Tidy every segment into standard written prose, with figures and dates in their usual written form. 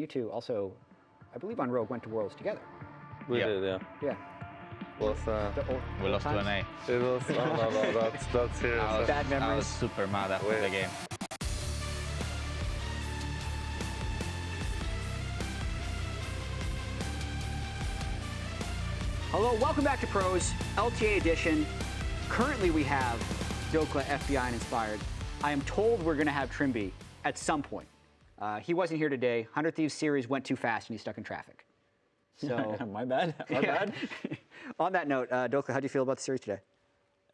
you two also, I believe on Rogue, went to Worlds together. We did, yeah. Yeah. We lost to an A. It was, no, that's serious. Bad memories. I was super mad after the game. Hello, welcome back to Pros, LTA edition. Currently we have Dhokla, FBI, and Inspired. I am told we're going to have Trymbi at some point. He wasn't here today. 100 Thieves series went too fast and he's stuck in traffic. So My bad. Our bad. On that note, Dhokla, how do you feel about the series today?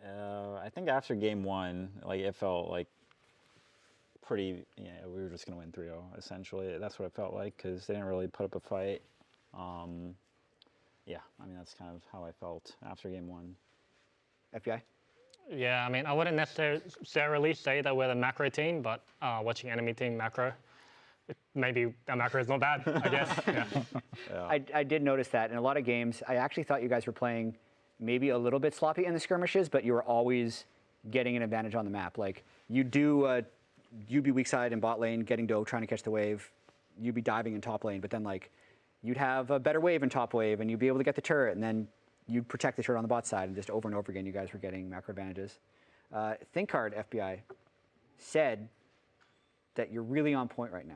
I think after game one, like it felt like pretty. Yeah, we were just gonna win 3-0 essentially. That's what it felt like because they didn't really put up a fight. Yeah, I mean that's kind of how I felt after game one. FBI? Yeah, I mean I wouldn't necessarily say that we're the macro team, but watching enemy team macro, maybe our macro is not bad, I guess. Yeah. Yeah. I did notice that in a lot of games. I actually thought you guys were playing maybe a little bit sloppy in the skirmishes, but you were always getting an advantage on the map. Like you'd be weak side in bot lane, getting dough, trying to catch the wave. You'd be diving in top lane, but then like you'd have a better wave in top wave, and you'd be able to get the turret, and then you'd protect the turret on the bot side, and just over and over again, you guys were getting macro advantages. ThinkCard FBI said that you're really on point right now.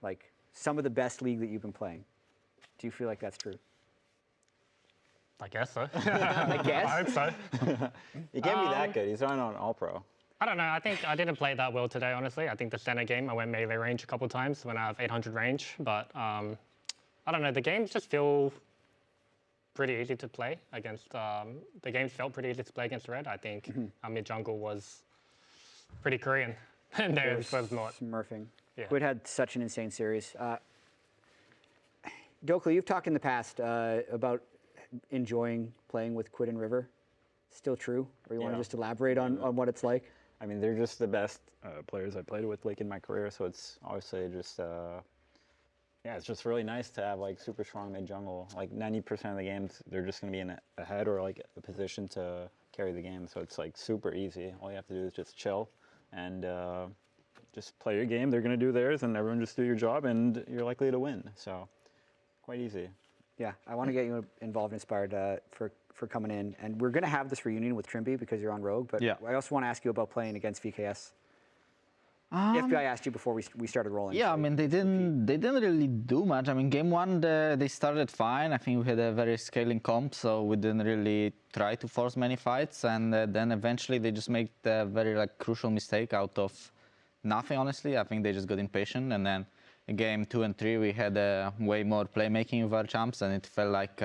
Like some of the best league that you've been playing. Do you feel like that's true? I guess so. I guess? I hope so. He can't be that good. He's not on All Pro. I don't know. I think I didn't play that well today, honestly. I think the center game, I went melee range a couple times when I have 800 range. But I don't know. The games just feel pretty easy to play against. The games felt pretty easy to play against Red. I think our mid jungle was pretty Korean, and theirs was not. Smurfing. Yeah. Quid had such an insane series. Dhokla, you've talked in the past about enjoying playing with Quid and River. Still true? Or you want to just elaborate on what it's like? I mean, they're just the best players I played with like in my career, so it's obviously just yeah, it's just really nice to have like super strong mid jungle. Like 90% of the games, they're just gonna be in a head or like a position to carry the game. So it's like super easy. All you have to do is just chill and just play your game. They're gonna do theirs, and everyone just do your job, and you're likely to win. So quite easy. Yeah, I want to get you involved in Inspired for coming in, and we're going to have this reunion with Trymbi because you're on Rogue, but yeah. I also want to ask you about playing against VKS. FBI asked you before we started rolling. Yeah, so I mean they didn't really do much. I mean game one they started fine. I think we had a very scaling comp, so we didn't really try to force many fights, and then eventually they just made a very like crucial mistake out of nothing. Honestly, I think they just got impatient, and then in game 2 and 3 we had way more playmaking with our champs, and it felt like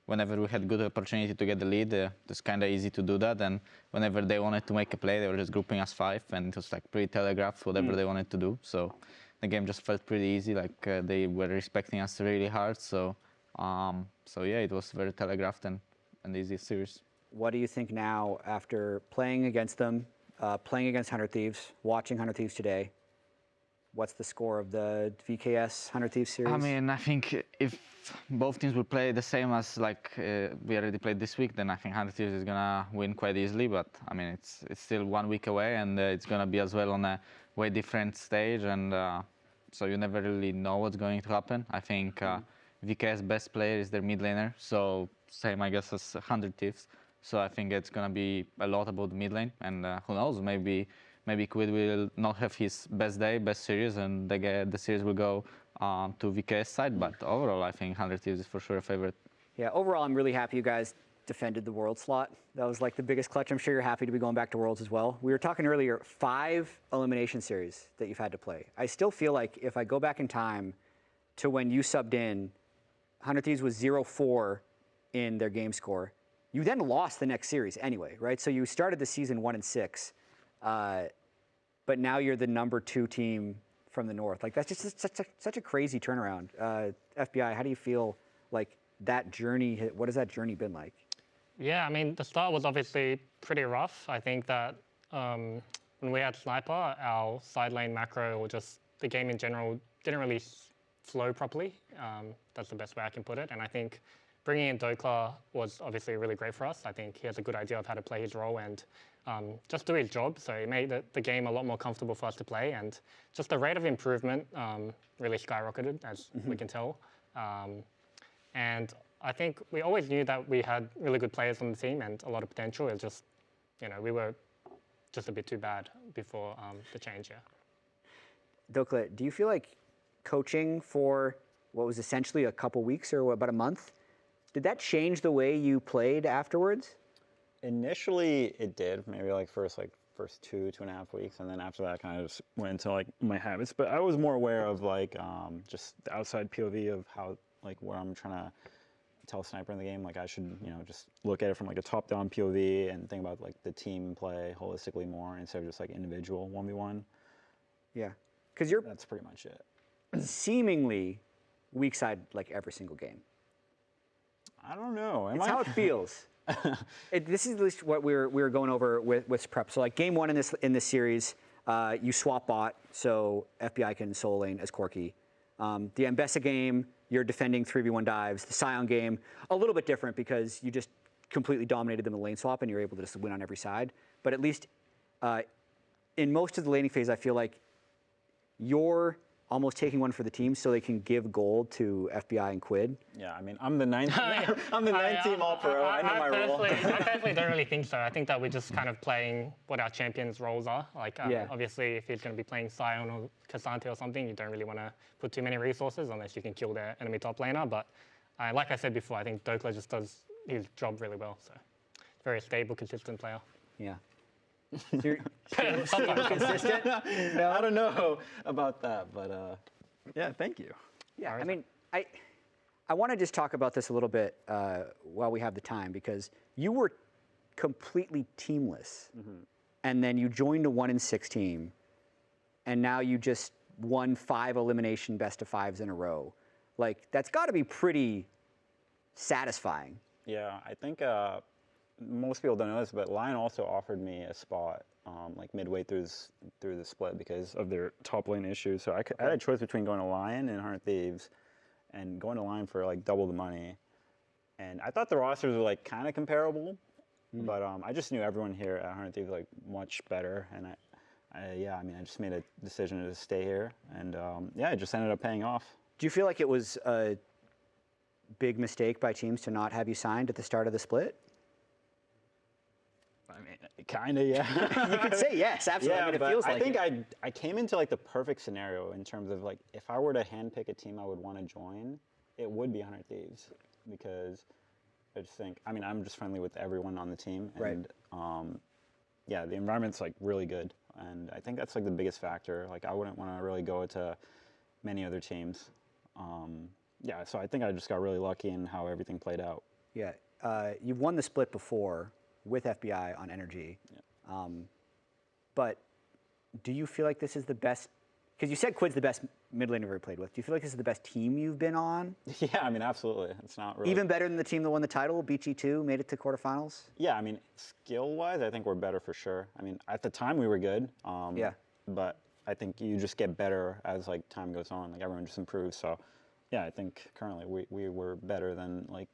whenever we had good opportunity to get the lead, it was kind of easy to do that. And whenever they wanted to make a play, they were just grouping us 5, and it was like pretty telegraphed whatever they wanted to do. So the game just felt pretty easy, like they were respecting us really hard. So so yeah, it was very telegraphed and easy series. what do you think now after playing against them, playing against 100 Thieves, watching 100 Thieves today? What's the score of the VKS 100 Thieves series? I mean, I think if both teams will play the same as like we already played this week, then I think 100 Thieves is gonna win quite easily. But I mean, it's still 1 week away, and it's gonna be as well on a way different stage, and so you never really know what's going to happen. I think VKS best player is their mid laner, so same I guess as 100 Thieves. So I think it's gonna be a lot about the mid lane, and who knows, maybe Quid will not have his best day, best series, and the series will go to VKS side. But overall, I think 100 Thieves is for sure a favorite. Yeah, overall, I'm really happy you guys defended the World slot. That was like the biggest clutch. I'm sure you're happy to be going back to Worlds as well. We were talking earlier, 5 elimination series that you've had to play. I still feel like if I go back in time to when you subbed in, 100 Thieves was 0-4 in their game score. You then lost the next series anyway, right? So you started the season 1-6. But now you're the #2 team from the North. Like, that's just such a crazy turnaround. FBI, how do you feel like that journey, what has that journey been like? Yeah, I mean, the start was obviously pretty rough. I think that when we had Sniper, our side lane macro, or just the game in general, didn't really flow properly. That's the best way I can put it. And I think bringing in Dhokla was obviously really great for us. I think he has a good idea of how to play his role, and just do his job. So it made the game a lot more comfortable for us to play, and just the rate of improvement really skyrocketed, as we can tell. And I think we always knew that we had really good players on the team and a lot of potential. It's just, we were just a bit too bad before the change, yeah. Dhokla, do you feel like coaching for what was essentially a couple weeks or about a month, did that change the way you played afterwards? Initially, it did. Maybe like first 2.5 weeks, and then after that, I kind of just went into like my habits. But I was more aware of like just the outside POV of how what I'm trying to tell Sniper in the game. Like I should just look at it from like a top-down POV and think about like the team play holistically more instead of just like individual 1v1. Yeah, because that's pretty much it. Seemingly weak side like every single game. I don't know. It's how it feels. This is at least what we were going over with prep. So like game one in this series, you swap bot so FBI can solo lane as Corki. The Ambessa game, you're defending 3v1 dives. The Scion game, a little bit different because you just completely dominated them in the lane swap and you're able to just win on every side. But at least in most of the laning phase, I feel like you're almost taking one for the team so they can give gold to FBI and Quid. Yeah, I mean, I'm the ninth team All-Pro. I know my role. I personally don't really think so. I think that we're just kind of playing what our champions' roles are. Like, obviously, if he's going to be playing Scion or Cassante or something, you don't really want to put too many resources unless you can kill their enemy top laner. But like I said before, I think Dhokla just does his job really well. So, very stable, consistent player. Yeah. So you're consistent? No, I don't know about that, but yeah, thank you. Yeah, I mean, I want to just talk about this a little bit while we have the time, because you were completely teamless, and then you joined a 1-6 team, and now you just won 5 elimination best of 5s in a row. Like, that's got to be pretty satisfying. Yeah, I think most people don't know this, but Lion also offered me a spot like midway through the split because of their top lane issues. So I had a choice between going to Lion and 100 Thieves and going to Lion for like double the money. And I thought the rosters were like kind of comparable, but I just knew everyone here at 100 Thieves like much better. And I just made a decision to stay here, and it just ended up paying off. Do you feel like it was a big mistake by teams to not have you signed at the start of the split? I mean, kind of, yeah. You could say yes, absolutely. Yeah, I mean, but it feels I like think I came into like the perfect scenario in terms of like if I were to handpick a team I would want to join, it would be 100 Thieves, because I just think, I mean, I'm just friendly with everyone on the team, and the environment's like really good, and I think that's like the biggest factor. Like I wouldn't want to really go to many other teams. So I think I just got really lucky in how everything played out. Yeah, you've won the split before with FBI on energy. Yeah. But do you feel like this is the best, because you said Quid's the best mid laner you've ever played with. Do you feel like this is the best team you've been on? Yeah, I mean, absolutely. It's not really... Even better than the team that won the title, BG2, made it to quarterfinals? Yeah, I mean, skill-wise, I think we're better for sure. I mean, at the time we were good. But I think you just get better as like time goes on. Like everyone just improves. So yeah, I think currently we were better than like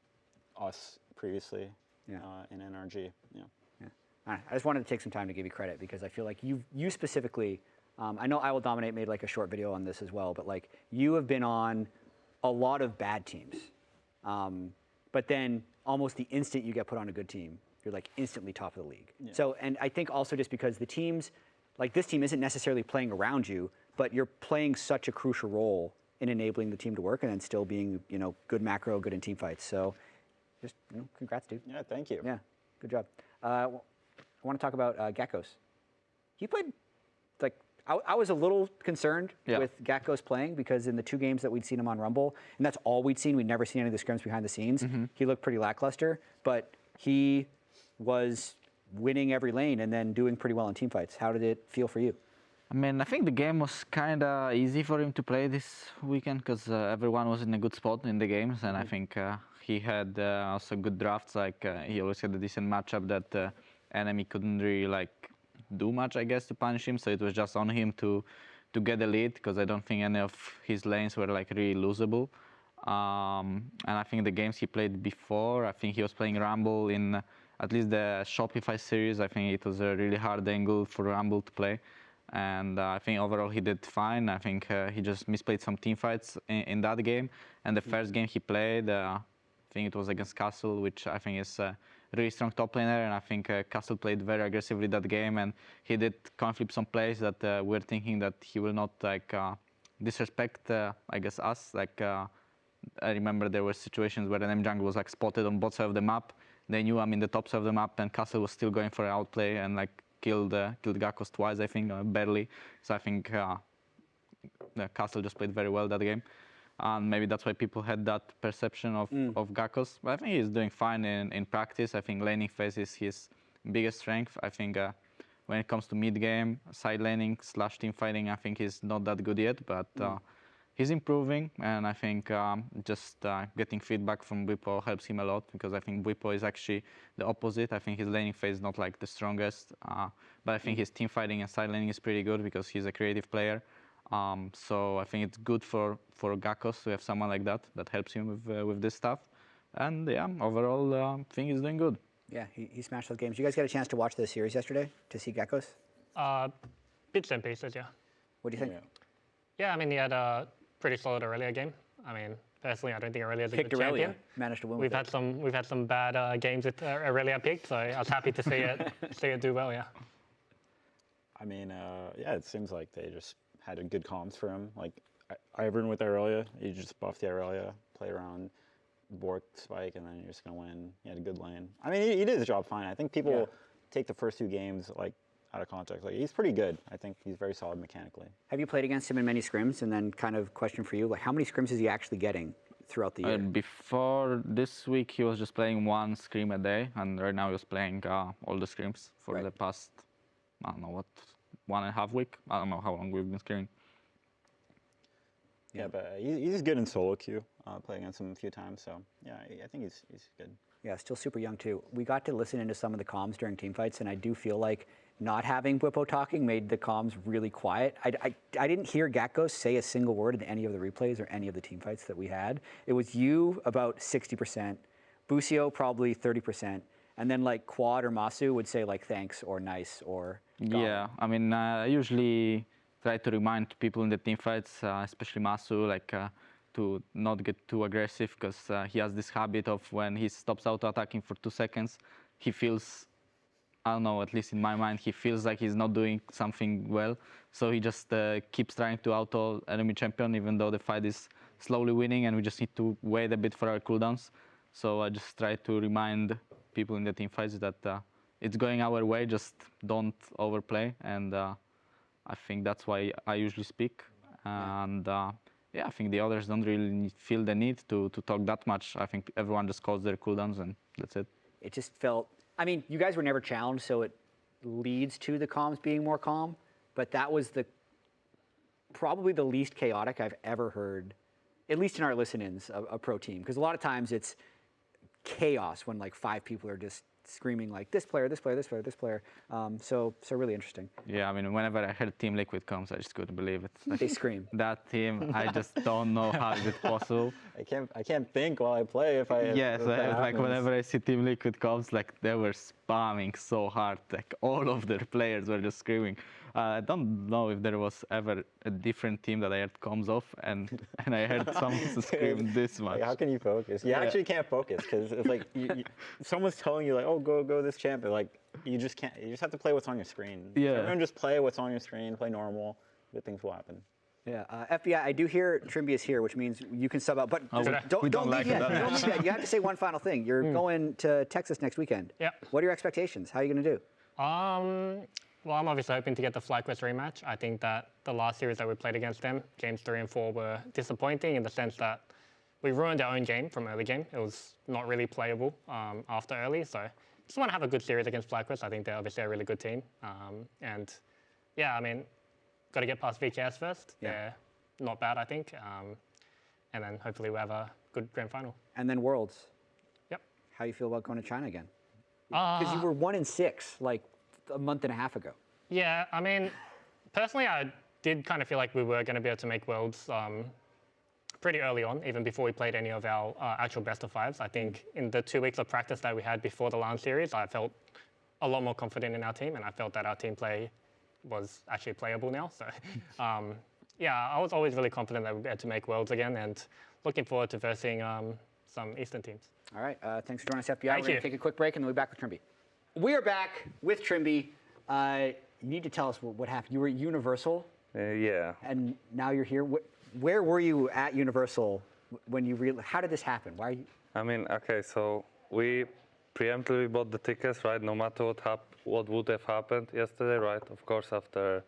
us previously. In NRG. Yeah. All right. I just wanted to take some time to give you credit, because I feel like you specifically, I know I Will Dominate made like a short video on this as well, but like you have been on a lot of bad teams. But then almost the instant you get put on a good team, you're like instantly top of the league. Yeah. So, and I think also just because the teams, like this team isn't necessarily playing around you, but you're playing such a crucial role in enabling the team to work and then still being, good macro, good in team fights. So just, congrats, dude. Yeah, thank you. Yeah, good job. I want to talk about Gakgos. He played, like, I was a little concerned with Gakgos playing, because in the 2 games that we'd seen him on Rumble, and that's all we'd seen, we'd never seen any of the scrims behind the scenes, he looked pretty lackluster, but he was winning every lane and then doing pretty well in team fights. How did it feel for you? I mean, I think the game was kind of easy for him to play this weekend, because everyone was in a good spot in the games, and I think he had also good drafts. Like he always had a decent matchup that enemy couldn't really like do much, I guess, to punish him. So it was just on him to get the lead, because I don't think any of his lanes were like really losable. And I think the games he played before, I think he was playing Rumble in at least the Shopify series, I think it was a really hard angle for Rumble to play. And I think overall he did fine. I think he just misplayed some team fights in that game. And the first game he played, I think it was against Castle, which I think is a really strong top laner. And I think Castle played very aggressively that game. And he did coin flip some plays that we're thinking that he will not like disrespect, I guess, us. Like I remember there were situations where an M jungle was like spotted on both sides of the map. They knew I'm in the top side of the map, and Castle was still going for an outplay and like killed Gakgos twice, I think, barely. So I think the Castle just played very well that game. And maybe that's why people had that perception of Gakgos. But I think he's doing fine in practice. I think laning phase is his biggest strength. I think when it comes to mid game, side laning / team fighting, I think he's not that good yet. But he's improving, and I think just getting feedback from Bwipo helps him a lot, because I think Bwipo is actually the opposite. I think his laning phase is not like the strongest, but I think his team fighting and side laning is pretty good because he's a creative player. So I think it's good for Gakgos to have someone like that helps him with this stuff. And yeah, overall, I think he's doing good. Yeah, he smashed those games. You guys get a chance to watch the series yesterday to see Gakgos? Bits and pieces, yeah. What do you think? Yeah, I mean, he had a pretty solid Aurelia game. I mean, personally, I don't think Aurelia is a good champion. Managed to win. We've had some bad games with Aurelia picked, so I was happy to see it do well. Yeah. I mean, yeah, it seems like they just had a good comms for him. Like Ivern with Aurelia, you just buff the Aurelia, play around Bork spike, and then you're just gonna win. He had a good lane. I mean, he did his job fine. I think people take the first 2 games like out of context. Like, he's pretty good. I think he's very solid mechanically. Have you played against him in many scrims? And then kind of question for you, like how many scrims is he actually getting throughout the year? Before this week, he was just playing 1 scrim a day, and right now he was playing all the scrims for the past, I don't know what, 1.5 week. I don't know how long we've been scrimming. Yeah, but he's good in solo queue. Played against him a few times, so yeah, I think he's good. Yeah, still super young too. We got to listen into some of the comms during team fights, and I do feel like not having Bwipo talking made the comms really quiet. I didn't hear Gakgos say a single word in any of the replays or any of the team fights that we had. It was you about 60%, Busio probably 30%, and then like Quad or Masu would say like thanks or nice or gone. Yeah, I mean, I usually try to remind people in the team fights, especially Masu, like to not get too aggressive, because he has this habit of when he stops auto-attacking for 2 seconds, he feels, I don't know, at least in my mind, he feels like he's not doing something well. So he just keeps trying to auto enemy champion, even though the fight is slowly winning, and we just need to wait a bit for our cooldowns. So I just try to remind people in the team fights that it's going our way, just don't overplay. And I think that's why I usually speak. And yeah, I think the others don't really feel the need to talk that much. I think everyone just calls their cooldowns, and that's it. It just felt, I mean, you guys were never challenged, so it leads to the comms being more calm, but that was probably the least chaotic I've ever heard, at least in our listen-ins, a pro team. Because a lot of times it's chaos when like 5 people are just screaming like this player, this player, this player, this player. So really interesting. Yeah, I mean, whenever I heard Team Liquid comes, I just couldn't believe it. Like, they scream. That team, I just don't know how is it possible. I can't think while I play if I. Yes, like whenever I see Team Liquid comes, like they were spamming so hard, like all of their players were just screaming. I don't know if there was ever a different team that I heard comms off, and I heard someone scream this much. Like, how can you focus? You actually can't focus, because it's like someone's telling you like, oh, go this champion. Like you just can't. You just have to play what's on your screen. Yeah. Everyone just play what's on your screen. Play normal. Good things will happen. Yeah, FBI, I do hear Trymbi is here, which means you can sub out. But don't leave yet. Don't leave yet. You have to say one final thing. You're going to Texas next weekend. Yeah. What are your expectations? How are you going to do? Well, I'm obviously hoping to get the Flyquest rematch. I think that the last series that we played against them, games 3 and 4, were disappointing in the sense that we ruined our own game from early game. It was not really playable after early. So just want to have a good series against Flyquest. I think they're obviously a really good team. And yeah, I mean, got to get past VKS first. Yeah. They're not bad, I think. And then hopefully we'll have a good grand final. And then Worlds. Yep. How do you feel about going to China again? Because you were 1-6 like a month and a half ago. Yeah, I mean, personally, I did kind of feel like we were going to be able to make Worlds pretty early on, even before we played any of our actual best of fives. I think in the 2 weeks of practice that we had before the LAN series, I felt a lot more confident in our team, and I felt that our team play was actually playable now. So, yeah, I was always really confident that we'd be able to make Worlds again, and looking forward to versing some Eastern teams. All right, thanks for joining us, FBI. Thank We're going you. to take a quick break and then we'll be back with Trymbi. We are back with Trymbi. You need to tell us what happened. You were at Universal, Yeah. and now you're here. Where were you at Universal when you realized? How did this happen? Why are you? I mean, okay, so we preemptively bought the tickets, right? No matter what would have happened yesterday, right? Of course, after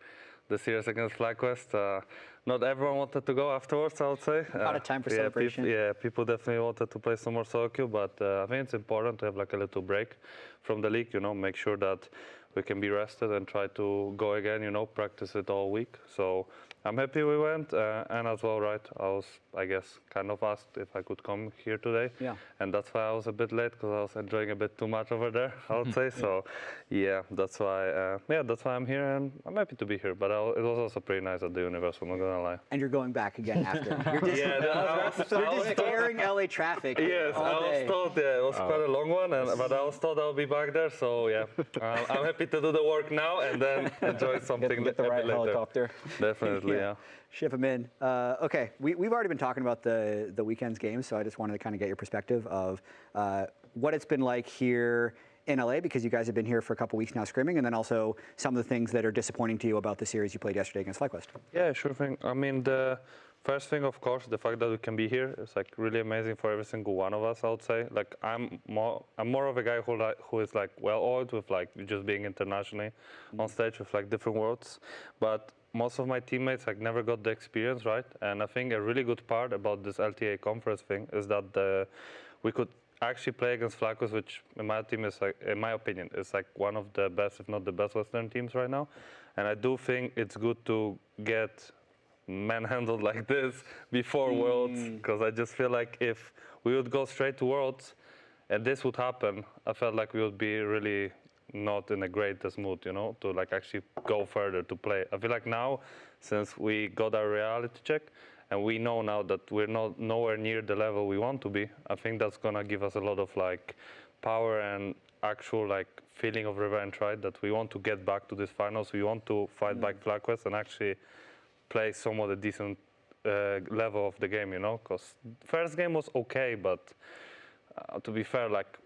the series against Flyquest, not everyone wanted to go afterwards, I would say. Out of time for celebration. People definitely wanted to play some more solo queue, but I think it's important to have like a little break from the league, you know, make sure that we can be rested and try to go again, you know, practice it all week. So I'm happy we went, and as well, right, I was, I guess, kind of asked if I could come here today. Yeah. And that's why I was a bit late, because I was enjoying a bit too much over there, I would say. So, yeah, that's why I'm here, and I'm happy to be here. But it was also pretty nice at the Universal, I'm not gonna lie. And you're going back again after. You're just, you're just scaring LA traffic. Yes, all day. I was told, yeah, it was quite a long one, but I was told I'll be back there, so yeah. I'm happy to do the work now and then enjoy something Get the a bit right later. helicopter. Definitely, yeah. Ship them in. Okay, we've already been talking about the weekend's games, so I just wanted to kind of get your perspective of what it's been like here in LA, because you guys have been here for a couple weeks now scrimming, and then also some of the things that are disappointing to you about the series you played yesterday against Flyquest. Yeah, sure thing. I mean, the first thing, of course, the fact that we can be here is like really amazing for every single one of us, I would say. Like I'm more of a guy who is like well-oiled with like just being internationally on stage with like different worlds, but most of my teammates like never got the experience, right? And I think a really good part about this LTA conference thing is that we could actually play against Flyquest, which in my opinion is like one of the best, if not the best, Western teams right now. And I do think it's good to get manhandled like this before Worlds, because I just feel like if we would go straight to Worlds and this would happen, I felt like we would be really not in the greatest mood, you know, to like actually go further to play. I feel like now, since we got our reality check and we know now that we're nowhere near the level we want to be, I think that's gonna give us a lot of like power and actual like feeling of revenge, right? That we want to get back to this finals, we want to fight back Flyquest and actually play somewhat a decent level of the game, you know, because first game was okay, but to be fair, like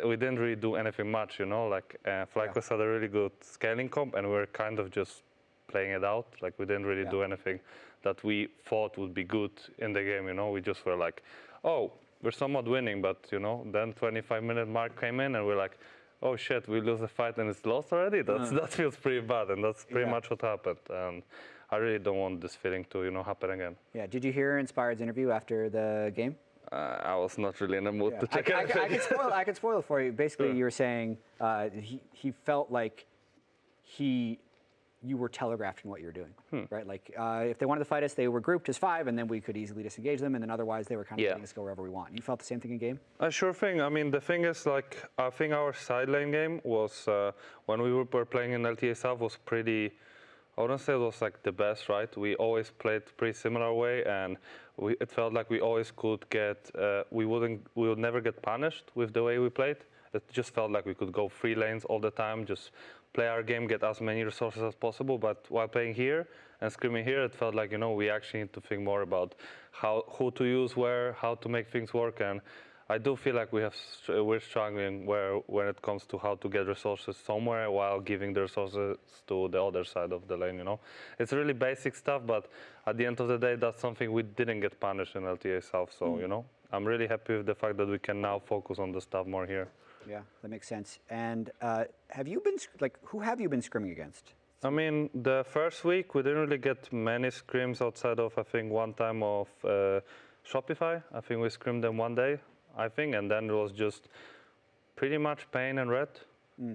we didn't really do anything much, you know, like Flyquest had a really good scaling comp and we were kind of just playing it out. Like we didn't really do anything that we thought would be good in the game, you know, we just were like, oh, we're somewhat winning, but you know, then 25-minute mark came in and we're like, oh shit, we lose the fight and it's lost already? That feels pretty bad, and that's pretty much what happened. And I really don't want this feeling to, you know, happen again. Yeah, did you hear Inspired's interview after the game? I was not really in the mood to check I could spoil it for you. Basically, you were saying he felt like you were telegraphing what you were doing, right? Like if they wanted to fight us, they were grouped as 5, and then we could easily disengage them, and then otherwise they were kind of letting us go wherever we want. You felt the same thing in game? Sure thing. I mean, the thing is, like, I think our side lane game was, when we were playing in LTA South, was pretty, I wouldn't say it was like the best, right? We always played pretty similar way, and it felt like we always could get, we would never get punished with the way we played. It just felt like we could go 3 lanes all the time, just play our game, get as many resources as possible. But while playing here and scrimming here, it felt like, you know, we actually need to think more about who to use where, how to make things work. And I do feel like we're struggling when it comes to how to get resources somewhere while giving the resources to the other side of the lane, you know. It's really basic stuff, but at the end of the day, that's something we didn't get punished in LTA South. So, you know, I'm really happy with the fact that we can now focus on the stuff more here. Yeah, that makes sense. And have you been, who have you been scrimming against? I mean, the first week, we didn't really get many scrims outside of, I think, one time of Shopify. I think we scrimmed them one day, I think, and then it was just pretty much Pain and Red.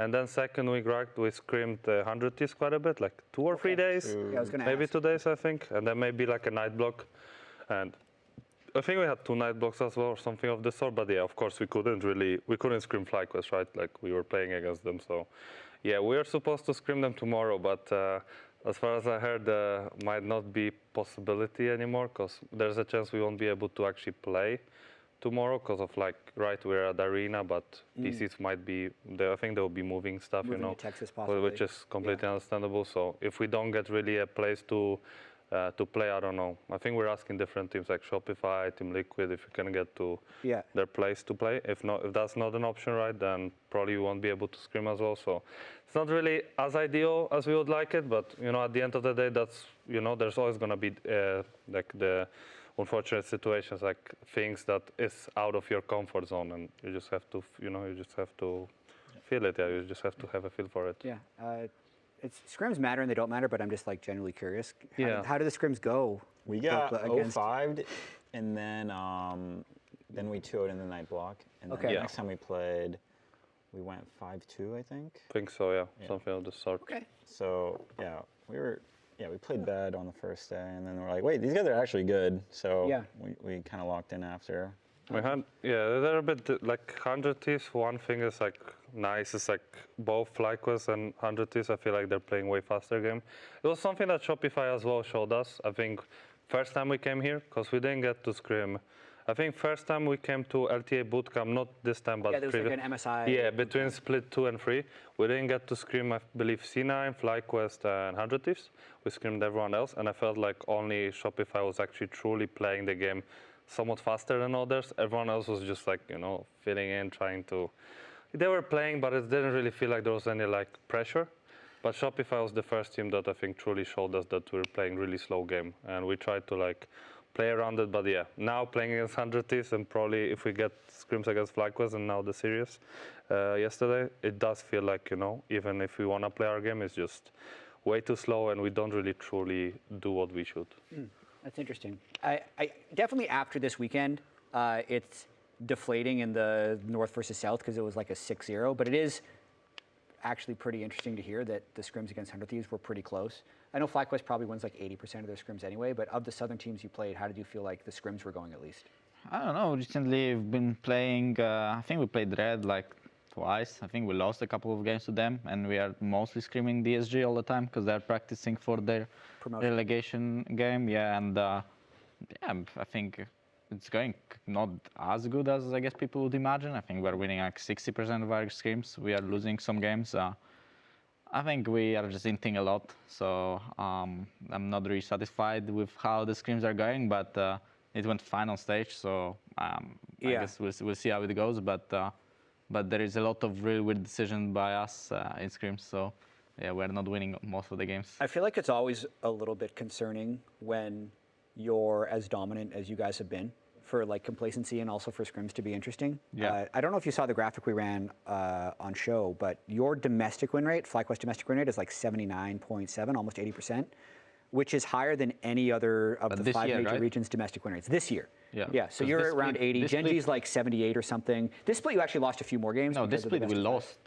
And then second week, right, we scrimmed 100 Thieves quite a bit, like 2 or 3 days, Yeah, I was gonna maybe ask. 2 days, I think, and then maybe like a night block. And I think we had 2 night blocks as well, or something of the sort. But yeah, of course, we couldn't scrim Flyquest, right? Like we were playing against them. So yeah, we are supposed to scrim them tomorrow, but As far as I heard, might not be possibility anymore because there's a chance we won't be able to actually play tomorrow because of like we're at the arena, but PCs might be. I think they'll be moving stuff, Moving you know, to Texas possibly. which is completely understandable. So if we don't get really a place to play, I don't know. I think we're asking different teams like Shopify, Team Liquid, if we can get to their place to play. If that's not an option, right, then probably we won't be able to scrim as well. So it's not really as ideal as we would like it, but you know, at the end of the day, that's, you know, there's always gonna be like the unfortunate situations, like things that is out of your comfort zone, and you just have to, you know, you just have to feel it. Yeah, you just have to have a feel for it. Yeah. Scrims matter and they don't matter, but I'm just like genuinely curious. How do the scrims go? We got against 0-5'd, and then we 2-0'd in the night block. And then the next time we played, we went 5-2, I think. I think so, yeah. Something of the sort. Okay. So we played bad on the first day, and then we're like, wait, these guys are actually good. So we kind of locked in after. We had, they're a bit like 100 Thieves. One thing is like nice is like both Flyquest and 100 Thieves. I feel like they're playing way faster game. It was something that Shopify as well showed us. I think first time we came here, because we didn't get to scrim. I think first time we came to LTA bootcamp, not this time, but there was like an MSI. Yeah, between split 2 and 3, we didn't get to scrim. I believe C9, Flyquest, and 100 Thieves. We scrimmed everyone else, and I felt like only Shopify was actually truly playing the game somewhat faster than others. Everyone else was just like, you know, filling in, trying to. They were playing, but it didn't really feel like there was any like pressure. But Shopify was the first team that I think truly showed us that we were playing really slow game, and we tried to like play around it. But yeah, now playing against 100 Thieves, and probably if we get scrims against Flyquest and now the series yesterday, it does feel like, you know, even if we want to play our game, it's just way too slow, and we don't really truly do what we should. That's interesting. I definitely after this weekend, it's deflating in the North versus South because it was like a 6-0, but it is actually pretty interesting to hear that the scrims against 100 Thieves were pretty close. I know Flyquest probably wins like 80% of their scrims anyway, but of the Southern teams you played, how did you feel like the scrims were going at least? I don't know. Recently, we've been playing. I think we played Red like twice. I think we lost a couple of games to them, and we are mostly screaming DSG all the time because they're practicing for their relegation game. Yeah, and I think it's going not as good as I guess people would imagine. I think we're winning like 60% of our scrims. We are losing some games. I think we are just hinting a lot, so I'm not really satisfied with how the scrims are going, but it went fine on stage, so I guess we'll see how it goes, but there is a lot of really weird decisions by us in scrims, so yeah, we're not winning most of the games. I feel like it's always a little bit concerning when you're as dominant as you guys have been, for like complacency and also for scrims to be interesting. Yeah. I don't know if you saw the graphic we ran on show, but your domestic win rate, Flyquest domestic win rate, is like 79.7, almost 80%, which is higher than any other of the 5 major regions' domestic win rates this year. Yeah. So you're around 80. Genji's like 78 or something. This split, you actually lost a few more games. No, this split we lost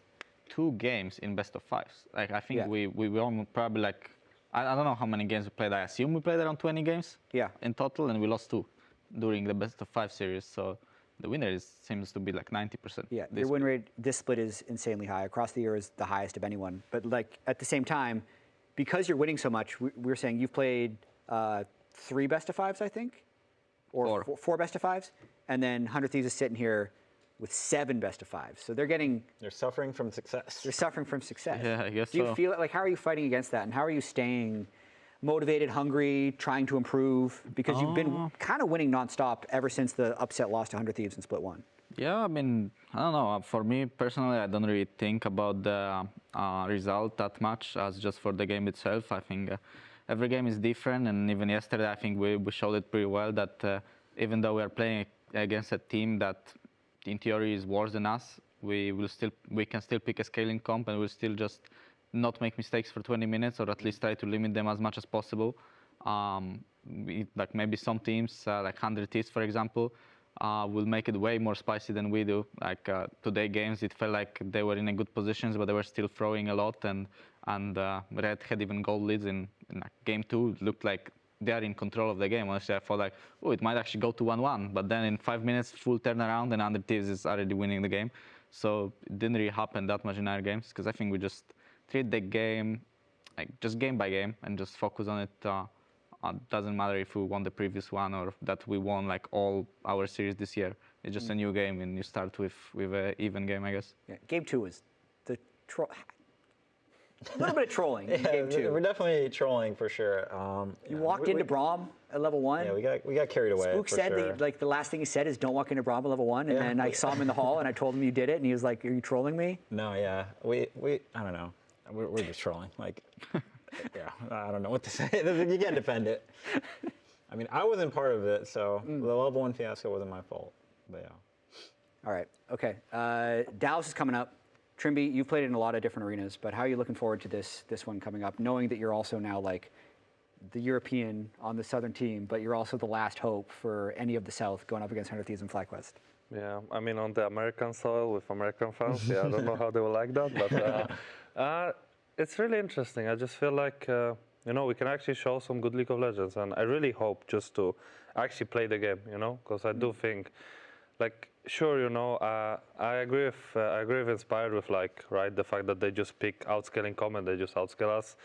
2 games in best of 5s. Like I think we won probably like I don't know how many games we played. I assume we played around 20 games. In total, and we lost 2 during the best of 5 series. So the win rate seems to be like 90%. Yeah, your win rate this split is insanely high. Across the year is the highest of anyone. But like at the same time, because you're winning so much, we're saying you've played 3 best of 5s, I think, or 4 best of 5s, and then 100 Thieves is sitting here with 7 best of 5s. So they're suffering from success. They're suffering from success. Yeah, I guess Do you feel like, how are you fighting against that, and how are you staying motivated, hungry, trying to improve? Because you've been kind of winning nonstop ever since the upset loss to 100 Thieves in split 1. Yeah, I mean, I don't know. For me personally, I don't really think about the result that much as just for the game itself. I think every game is different, and even yesterday, I think we showed it pretty well that even though we are playing against a team that in theory is worse than us, we can still pick a scaling comp, and we'll still just not make mistakes for 20 minutes, or at least try to limit them as much as possible. Like maybe some teams, like 100 Thieves, for example, will make it way more spicy than we do. Like today games, it felt like they were in a good positions, but they were still throwing a lot, and Red had even goal leads in like game 2. It looked like they are in control of the game. Honestly, I thought like, oh, it might actually go to 1-1, but then in 5 minutes, full turnaround, and 100 Thieves is already winning the game. So it didn't really happen that much in our games, because I think we just treat the game like just game by game and just focus on it. Doesn't matter if we won the previous one or that we won like all our series this year. It's just a new game, and you start with an even game, I guess. Yeah, game 2 was the a little bit of trolling in game 2. We're definitely trolling for sure. You walked into Braum at level 1. Yeah, we got carried away. Spook for said sure. that like the last thing he said is don't walk into Braum at level 1, and then I saw him in the hall and I told him you did it, and he was like, "Are you trolling me?" No, yeah, we I don't know. We're just trolling. Like, yeah, I don't know what to say. You can't defend it. I mean, I wasn't part of it, so the level 1 fiasco wasn't my fault. But yeah. All right. Okay. Dallas is coming up. Trymbi, you've played in a lot of different arenas, but how are you looking forward to this one coming up, knowing that you're also now like the European on the Southern team, but you're also the last hope for any of the South going up against 100 Thieves and Flyquest? Yeah, I mean, on the American soil with American fans, yeah, I don't know how they will like that, but it's really interesting. I just feel like, we can actually show some good League of Legends, and I really hope just to actually play the game, because I do think, like, sure, I agree with Inspired with the fact that they just pick outscaling comment, they just outscale us.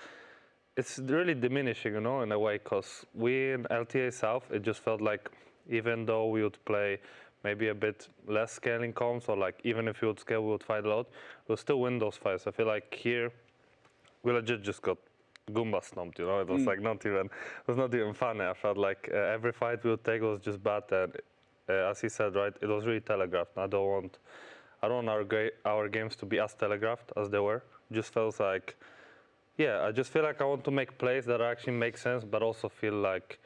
It's really diminishing, in a way, because we in LTA South, it just felt like even though we would play maybe a bit less scaling comms, or like even if we would scale, we would fight a lot, we'll still win those fights. I feel like here, we legit just got Goomba stomped, It was like it was not even funny. I felt like every fight we would take was just bad, and as he said, right, it was really telegraphed. I don't want our games to be as telegraphed as they were. Just feels like, yeah, I just feel like I want to make plays that actually make sense, but also feel like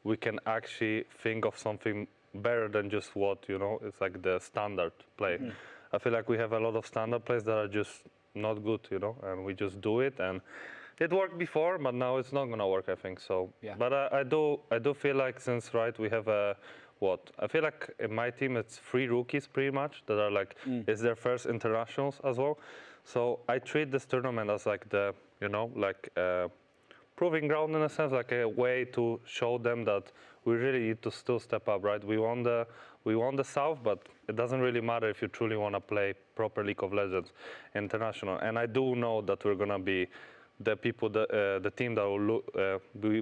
we can actually think of something better than just what, it's like the standard play. I feel like we have a lot of standard plays that are just not good, and we just do it, and it worked before, but now it's not gonna work, I think so. Yeah. But I do feel like since, right, we have I feel like in my team it's 3 rookies pretty much that are like, it's their first internationals as well. So I treat this tournament as like the, proving ground in a sense, like a way to show them that we really need to still step up, right? We won the South, but it doesn't really matter if you truly want to play proper League of Legends international. And I do know that we're gonna be the people, the team that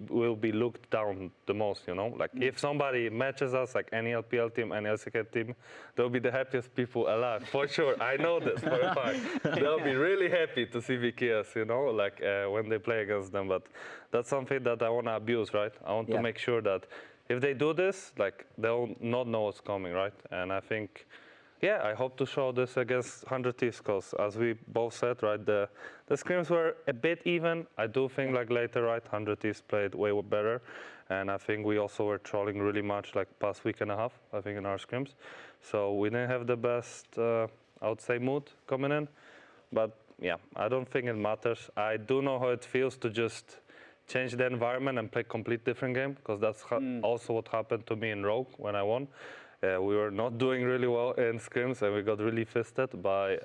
will be looked down the most, Like if somebody matches us, like any LPL team, any LCK team, they'll be the happiest people alive, for sure. I know this for a fact. They'll be really happy to see VKS, like when they play against them. But that's something that I want to abuse, right? I want to make sure that if they do this, like they'll not know what's coming, right? And I think, yeah, I hope to show this against 100 Thieves, because as we both said, right, the scrims were a bit even. I do think like later, right, 100 Thieves played way better. And I think we also were trolling really much like past week and a half, I think, in our scrims. So we didn't have the best, I would say, mood coming in. But yeah, I don't think it matters. I do know how it feels to just change the environment and play a complete different game, because that's also what happened to me in Rogue when I won. We were not doing really well in scrims, and we got really fisted by,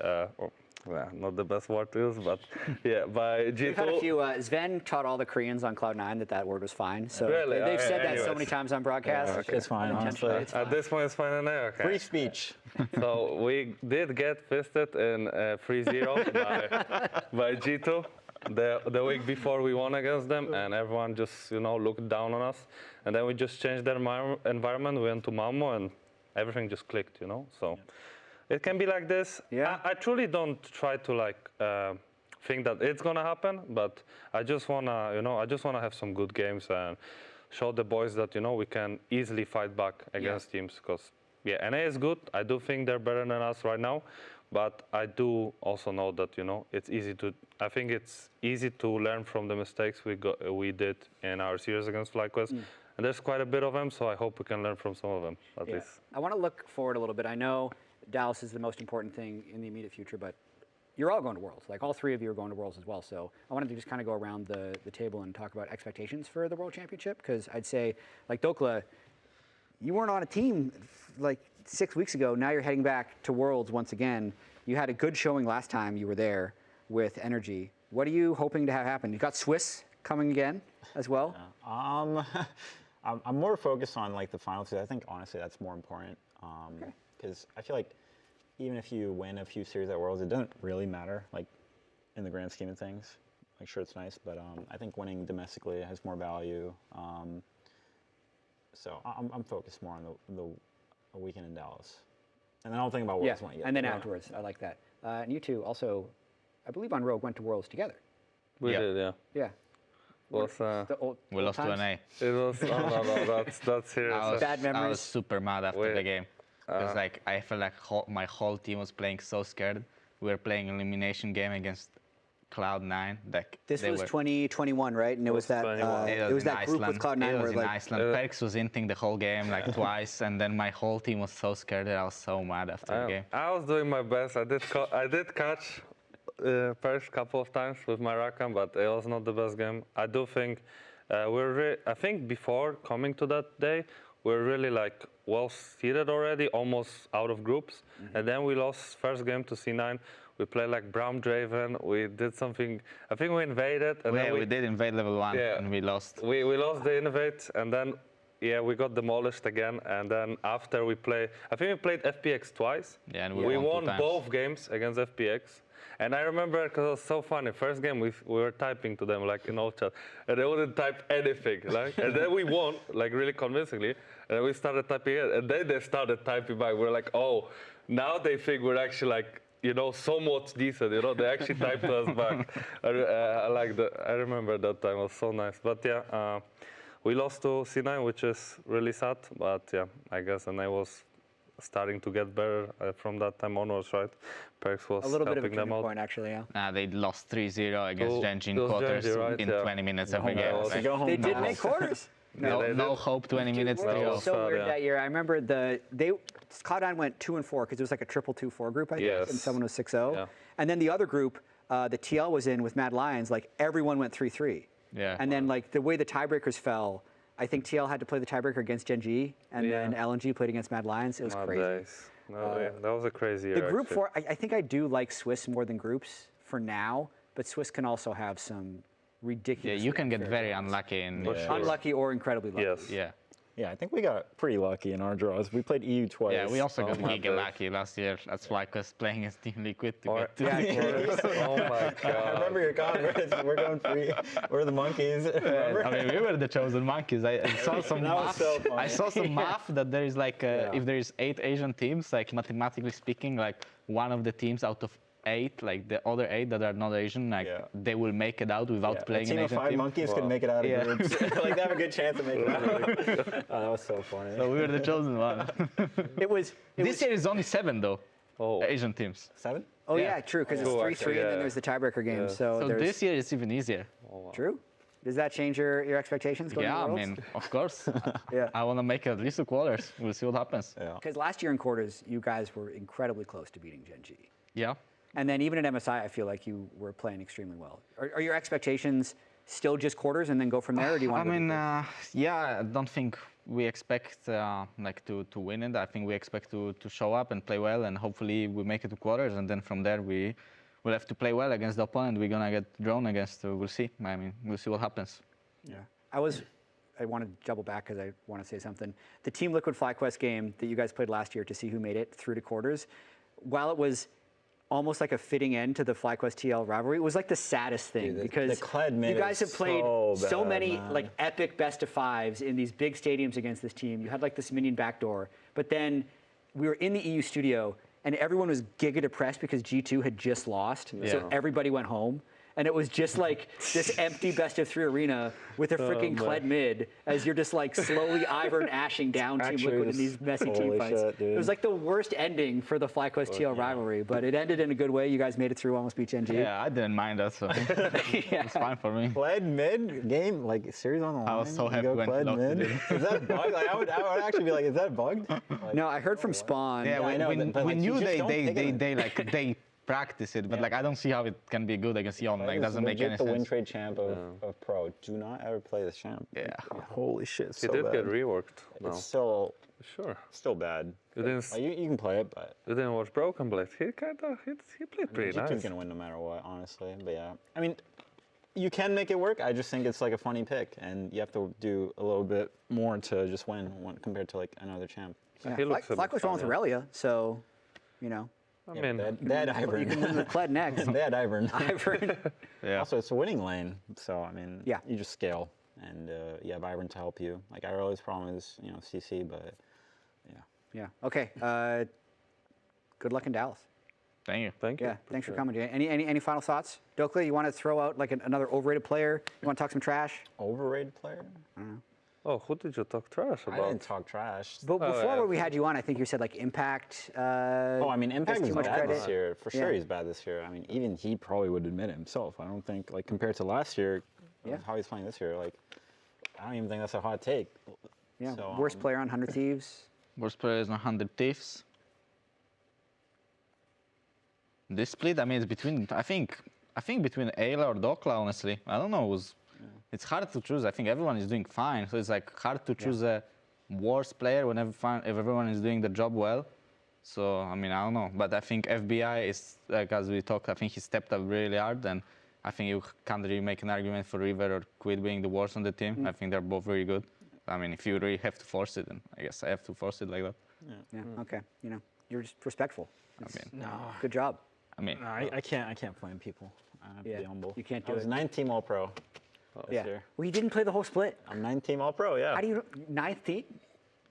not the best word to use, but yeah, by G2. We've had a few, Sven taught all the Koreans on Cloud9 that word was fine. So really? they've said that so many times on broadcast. Yeah, it's fine, honestly. It's fine. At this point, it's fine and okay. Free speech. So we did get fisted in 3-0 by G2 the week before we won against them, and everyone just, looked down on us. And then we just changed the environment. We went to Malmo, and everything just clicked, So it can be like this. Yeah. I truly don't try to think that it's gonna happen, but I just wanna have some good games and show the boys that we can easily fight back against teams. Because NA is good. I do think they're better than us right now, but I do also know that it's easy to. I think it's easy to learn from the mistakes we did in our series against Flyquest. And there's quite a bit of them, so I hope we can learn from some of them, at least. I want to look forward a little bit. I know Dallas is the most important thing in the immediate future, but you're all going to Worlds. Like all 3 of you are going to Worlds as well. So I wanted to just kind of go around the table and talk about expectations for the World Championship, because I'd say, like Dhokla, you weren't on a team like 6 weeks ago. Now you're heading back to Worlds once again. You had a good showing last time you were there with Energy. What are you hoping to have happen? You got Swiss coming again as well? I'm more focused on like the finals. I think honestly that's more important, because I feel like even if you win a few series at Worlds, it doesn't really matter like in the grand scheme of things. like sure, it's nice, but I think winning domestically has more value. So I'm focused more on the weekend in Dallas, and then I'll think about Worlds when I get and then there. afterwards, I like that. And you two also, I believe on Rogue, went to Worlds together. We Yeah. did, yeah. Yeah. Was The old, We old lost to times? an A. it was? Oh no, that's serious. Bad I was memories. super mad after Wait. the game. Because like I felt like my whole team was playing so scared. We were playing elimination game against Cloud9. Like This they was were, 2021, right? And it was that 21. It it was in that group with Iceland. Cloud9 It where was in like Iceland. Perks was inting the whole game like twice, and then my whole team was so scared that I was so mad after the game. I was doing my best. I did catch Perks a couple of times with my Rakan, but it was not the best game. I do think I think before coming to that day, we're really like well seated already, almost out of groups. And then we lost first game to C9. We played like Brown Draven. We did something. I think we invaded. And then We did invade level 1 Yeah. and we lost. We lost the invade, and then we got demolished again. And then after I think we played FPX twice. Yeah, and we won two won times. both games against FPX. And I remember because it was so funny. First game we were typing to them like in all chat, and they wouldn't type anything. Like, and then we won like really convincingly, and then we started typing it, and then they started typing back. We're like, oh, now they think we're actually like, you know, somewhat decent. You know, they actually typed us back. I like that. I remember that time. It was so nice. But yeah, we lost to C9, which is really sad. But yeah, I guess, and I was starting to get better from that time onwards, right? Perks was a little bit of a helping them turning out. point, actually, yeah. They lost 3-0 against Oh, Genji in it was quarters Genji, right? in Yeah. 20 minutes every Yeah, game. it was- Like, Go home They did now. make quarters. no, they no did. hope, 20 minutes, Worlds 3-0. was so sad, weird yeah. that year. I remember Cloud9 went 2-4 because it was like a triple 2-4 group, I guess, and Yes. someone was 6-0. Yeah. And then the other group, the TL was in with Mad Lions, like everyone went 3-3. Yeah. And then like the way the tiebreakers fell, I think TL had to play the tiebreaker against Genji, and then Yeah. LNG played against Mad Lions. It was My crazy. days. No, yeah, that was a crazy year. The group actually. four, I think I do like Swiss more than groups for now, but Swiss can also have some Yeah, ridiculous. you can get very unlucky in. For sure. unlucky or incredibly lucky. Yes. Yeah. Yeah, I think we got pretty lucky in our draws. We played EU twice. Yeah, we also got my giga days. lucky last year. That's why I was playing as Team Liquid to Or- get to oh my I god. remember your comments. We're going free. We're the monkeys. Remember? I mean, we were the chosen monkeys. I saw some That was math. so funny. I saw some math that there is like, Yeah. if there is 8 Asian teams, like mathematically speaking, like one of the teams out of 8, like the other 8 that are not Asian, like Yeah. they will make it out without Yeah, playing a team an of Asian 5 team. monkeys could Wow. make it out of Yeah. groups. Like they have a good chance of making it out. Oh, that was so funny. So we were the chosen one. It was. This year is only 7 though, Oh. Asian teams. 7? Oh Yeah. yeah, true. Because Cool, it's 3-3, actually, and then yeah. there's the tiebreaker game. Yeah. So, So there's this year it's even easier. true. Does that change your expectations going Yeah, to I Worlds? mean, of course. Yeah. I want to make at least 2 quarters. We'll see what happens. Yeah. Because last year in quarters, you guys were incredibly close to beating Genji. Yeah. And then even at MSI, I feel like you were playing extremely well. Are your expectations still just quarters and then go from there, or do you want I to? mean, yeah, I don't think we expect like to win it. I think we expect to show up and play well, and hopefully we make it to quarters, and then from there we will have to play well against the opponent we're gonna get drawn against. We'll see. I mean, we'll see what happens. Yeah. I want to double back because I want to say something. The Team Liquid Flyquest game that you guys played last year to see who made it through to quarters, while it was almost like a fitting end to the Flyquest TL rivalry, it was like the saddest thing Dude, the because Kled made you guys it have played so bad, many man. like epic best of 5s in these big stadiums against this team. You had like this minion backdoor, but then we were in the EU studio and everyone was giga depressed because G2 had just lost, so Yeah. everybody went home. And it was just like this empty best of 3 arena with a freaking Kled mid as you're just like slowly Ivern ashing down Team Actually, Liquid in just- these messy team holy fights. shit, dude. It was like the worst ending for the Flyquest TL rivalry, but it ended in a good way. You guys made it through, almost beat Genji. Yeah, I didn't mind that, so it's fine for me. Pled mid game, like series on the line. I was so you happy go when Kled Lost mid. did Is that bugged? Like, I would actually be like, is that bugged? Like, No, I heard from Spawn. Yeah, I know, we but, like, you knew just don't pick it. they practice it, but like I don't see how it can be good against Yon. Like Kled is doesn't make legit any the win sense. trade champ of pro. Do not ever play this champ. Yeah. Holy shit, He so did bad. get reworked. No. It's still Sure. bad. You didn't, Like, you can play it, but you didn't watch Broken Blade. He played pretty G2's nice. gonna win no matter what, honestly. But yeah, I mean, you can make it work. I just think it's like a funny pick, and you have to do a little bit more to just win compared to like another champ. Yeah. He looks a bit Flyquest won with fun, yeah. Aurelia, so, you know. I Yeah, mean, they had Ivern. You can win with Kled next. They had Ivern. Ivern. Yeah. Also, it's a winning lane, so I mean, Yeah. you just scale, and you have Ivern to help you. Like Ireland's problem is, CC, but yeah. Yeah. Okay. Good luck in Dallas. Thank you. thank you. Yeah. Thanks for coming, Jay. Any final thoughts? Dhokla, you want to throw out like another overrated player? You want to talk some trash? Overrated player? Oh, who did you talk trash I about? didn't talk trash. But before yeah. when we had you on, I think you said like Impact. Oh, I mean, Impact too is much bad credit. this year. For Yeah. sure, he's bad this year. I mean, even he probably would admit it himself. I don't think, like, compared to last year, Yeah. how he's playing this year, like, I don't even think that's a hot take. Yeah. So, Worst player on 100 Thieves. Worst player is 100 Thieves. This split, I mean, it's between, I think between Ayla or Dhokla, honestly. I don't know. It's hard to choose. I think everyone is doing fine. So it's like hard to choose a worst player when if everyone is doing the job well. So, I mean, I don't know. But I think FBI is, like, as we talked, I think he stepped up really hard. And I think you can't really make an argument for River or Quid being the worst on the team. I think they're both very good. I mean, if you really have to force it, then I guess I have to force it like that. Yeah. Okay. You're just respectful. no, Good job. I mean, I can't blame people. I have to Yeah, be humble. you can't I do was it. 9-team All-Pro this Yeah. year. Well, you didn't play the whole split. I'm 9-team All-Pro, yeah. How do you ninth team?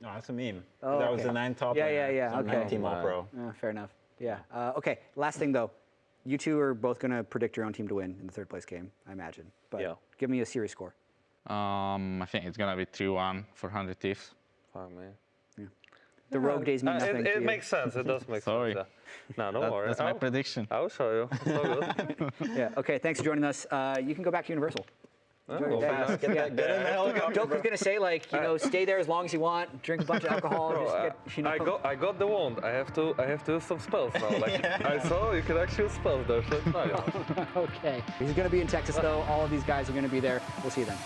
No, that's a meme. Oh, that was okay. the 9 top Yeah, laner, yeah, so I'm okay. 9-team All-Pro. Fair enough. Yeah. Okay. Last thing though, you two are both going to predict your own team to win in the third place game, I imagine. But Yeah. give me a series score. I think it's gonna be 3-1 for 100 Thieves. Fuck, man. The rogue days mean nothing. to It you. makes sense. It does make Sorry. sense. Yeah. No, don't worry. That's my prediction. I'll show you. It's all good. Yeah. Okay. Thanks for joining us. You can go back to Universal. Enjoy your day. fast. Get in the helicopter. Dhokla's gonna say like, stay there as long as you want, drink a bunch of alcohol, just get, I got the wand. I have to use some spells now. Like I saw, you can actually use spells there. So it's nice. Okay. He's gonna be in Texas though. All of these guys are gonna be there. We'll see you then.